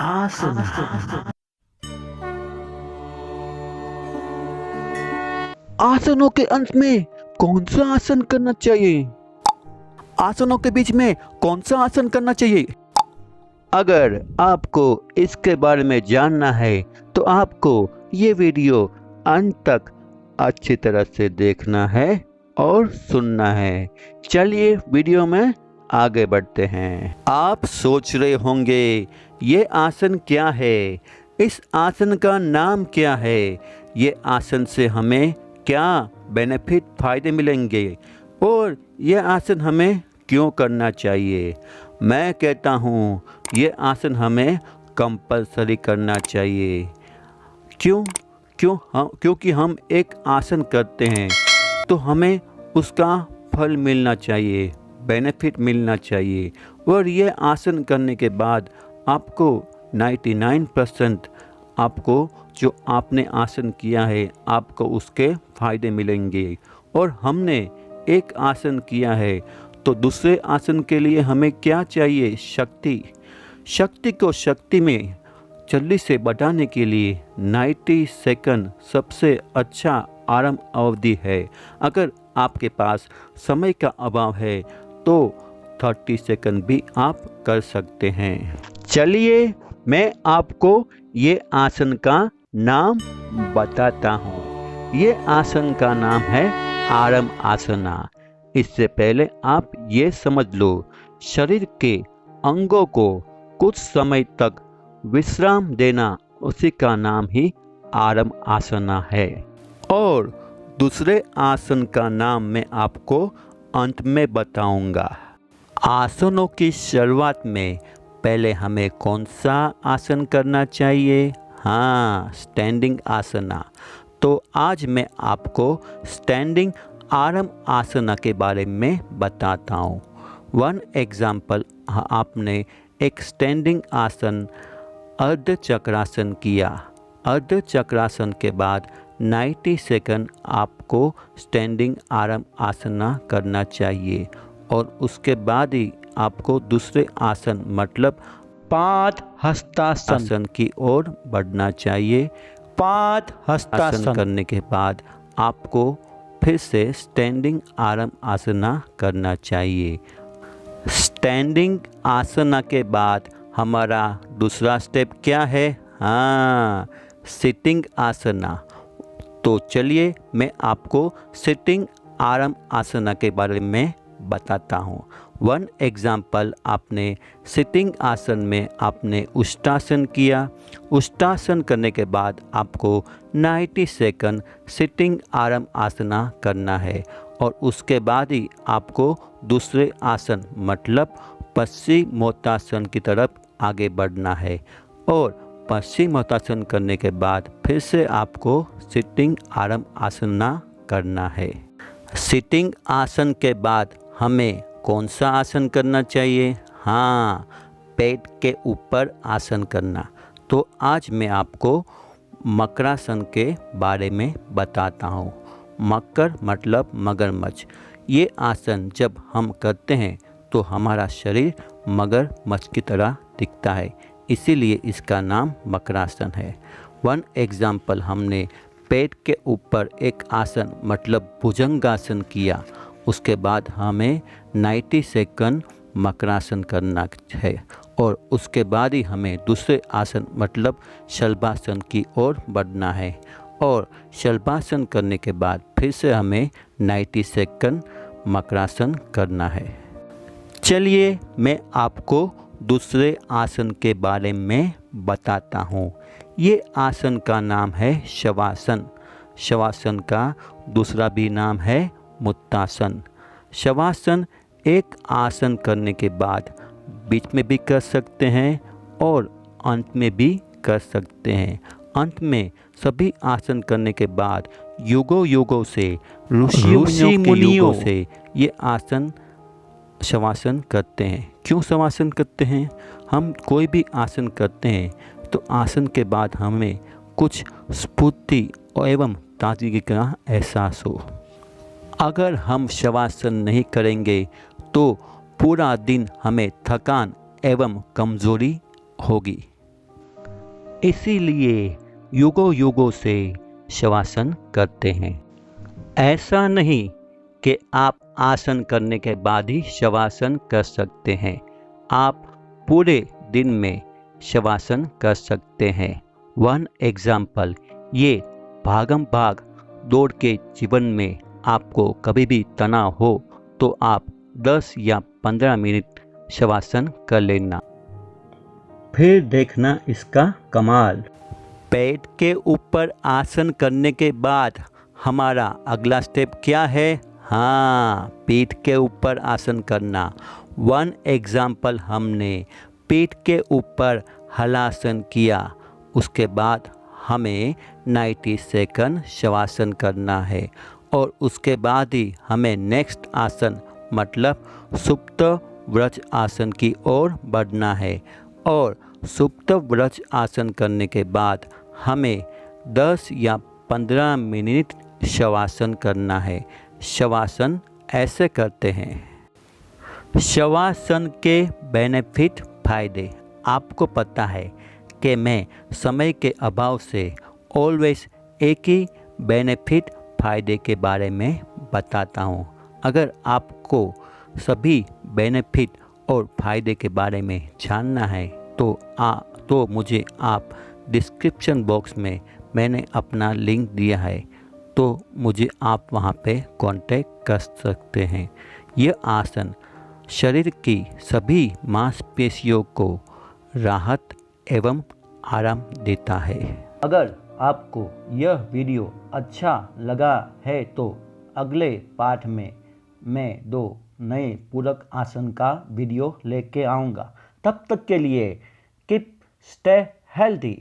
आसन। आसनों के अंत में कौन सा आसन करना चाहिए? आसनों के बीच में कौन सा आसन करना चाहिए? अगर आपको इसके बारे में जानना है तो आपको ये वीडियो अंत तक अच्छी तरह से देखना है और सुनना है। चलिए वीडियो में आगे बढ़ते हैं। आप सोच रहे होंगे ये आसन क्या है, इस आसन का नाम क्या है, ये आसन से हमें क्या बेनिफिट फायदे मिलेंगे और ये आसन हमें क्यों करना चाहिए। मैं कहता हूँ ये आसन हमें कंपलसरी करना चाहिए। क्योंकि हम एक आसन करते हैं तो हमें उसका फल मिलना चाहिए, बेनिफिट मिलना चाहिए। और ये आसन करने के बाद आपको 99% आपको जो आपने आसन किया है आपको उसके फायदे मिलेंगे। और हमने एक आसन किया है तो दूसरे आसन के लिए हमें क्या चाहिए? शक्ति को शक्ति में जल्दी से बढ़ाने के लिए 90 सेकंड सबसे अच्छा आराम अवधि है। अगर आपके पास समय का अभाव है तो 30 सेकंड भी आप कर सकते हैं। चलिए मैं आपको ये आसन का नाम बताता हूँ। ये आसन का नाम है आराम आसना। इससे पहले आप ये समझ लो, शरीर के अंगों को कुछ समय तक विश्राम देना, उसी का नाम ही आराम आसना है। और दूसरे आसन का नाम मैं आपको अंत में बताऊंगा। आसनों की शुरुआत में पहले हमें कौन सा आसन करना चाहिए? हाँ, स्टैंडिंग आसना। तो आज मैं आपको स्टैंडिंग आराम आसना के बारे में बताता हूँ। वन एग्जाम्पल, आपने एक स्टैंडिंग आसन अर्ध चक्रासन किया। अर्ध चक्रासन के बाद 90 सेकंड आपको स्टैंडिंग आराम आसना करना चाहिए। और उसके बाद ही आपको दूसरे आसन मतलब पाद हस्तासन की ओर बढ़ना चाहिए। पाद हस्तासन करने के बाद आपको फिर से स्टैंडिंग आराम आसना करना चाहिए। स्टैंडिंग आसना के बाद हमारा दूसरा स्टेप क्या है? हाँ, सिटिंग आसना। तो चलिए मैं आपको सिटिंग आराम आसना के बारे में बताता हूँ। वन एग्जाम्पल, आपने सिटिंग आसन में आपने उष्टासन किया। उष्टासन करने के बाद आपको 90 सेकंड सिटिंग आराम आसना करना है। और उसके बाद ही आपको दूसरे आसन मतलब पश्चिमोत्तासन की तरफ आगे बढ़ना है। और पश्चिमोत्तासन करने के बाद फिर से आपको सिटिंग आराम आसना करना है। सिटिंग आसन के बाद हमें कौन सा आसन करना चाहिए? हाँ, पेट के ऊपर आसन करना। तो आज मैं आपको मकरासन के बारे में बताता हूँ। मकर मतलब मगरमच्छ। ये आसन जब हम करते हैं तो हमारा शरीर मगरमच्छ की तरह दिखता है, इसीलिए इसका नाम मकरासन है। वन एग्जाम्पल, हमने पेट के ऊपर एक आसन मतलब भुजंगासन किया। उसके बाद हमें 90 सेकंड मकरासन करना है। और उसके बाद ही हमें दूसरे आसन मतलब शलभासन की ओर बढ़ना है। और शलभासन करने के बाद फिर से हमें 90 सेकंड मकरासन करना है। चलिए मैं आपको दूसरे आसन के बारे में बताता हूँ। ये आसन का नाम है शवासन। शवासन का दूसरा भी नाम है मुत्तासन। शवासन एक आसन करने के बाद बीच में भी कर सकते हैं और अंत में भी कर सकते हैं। अंत में सभी आसन करने के बाद युगों से ऋषि मुनियों से ये आसन शवासन करते हैं। क्यों शवासन करते हैं? हम कोई भी आसन करते हैं तो आसन के बाद हमें कुछ स्फूर्ति एवं ताजगी का एहसास हो। अगर हम शवासन नहीं करेंगे तो पूरा दिन हमें थकान एवं कमजोरी होगी। इसीलिए युगों युगों से शवासन करते हैं। ऐसा नहीं कि आप आसन करने के बाद ही शवासन कर सकते हैं। आप पूरे दिन में शवासन कर सकते हैं। वन एग्जाम्पल, ये भागम भाग दौड़ के जीवन में आपको कभी भी तनाव हो तो आप 10 या 15 मिनट शवासन कर लेना, फिर देखना इसका कमाल। पेट के ऊपर आसन करने के बाद हमारा अगला स्टेप क्या है? हाँ, पीठ के ऊपर आसन करना। वन एग्जाम्पल, हमने पीठ के ऊपर हलासन किया, उसके बाद हमें 90 सेकंड शवासन करना है और उसके बाद ही हमें नेक्स्ट आसन मतलब सुप्त व्रज आसन की ओर बढ़ना है। और सुप्त व्रज आसन करने के बाद हमें 10 या 15 मिनट शवासन करना है। शवासन ऐसे करते हैं। शवासन के बेनिफिट फायदे आपको पता है कि मैं समय के अभाव से ऑलवेज एक ही बेनिफिट फायदे के बारे में बताता हूँ। अगर आपको सभी बेनिफिट और फायदे के बारे में जानना है तो मुझे आप डिस्क्रिप्शन बॉक्स में मैंने अपना लिंक दिया है, तो मुझे आप वहाँ पे कांटेक्ट कर सकते हैं। यह आसन शरीर की सभी मांसपेशियों को राहत एवं आराम देता है। अगर आपको यह वीडियो अच्छा लगा है तो अगले पार्ट में मैं 2 नए पूरक आसन का वीडियो लेके आऊँगा। तब तक के लिए कीप स्टे हेल्दी।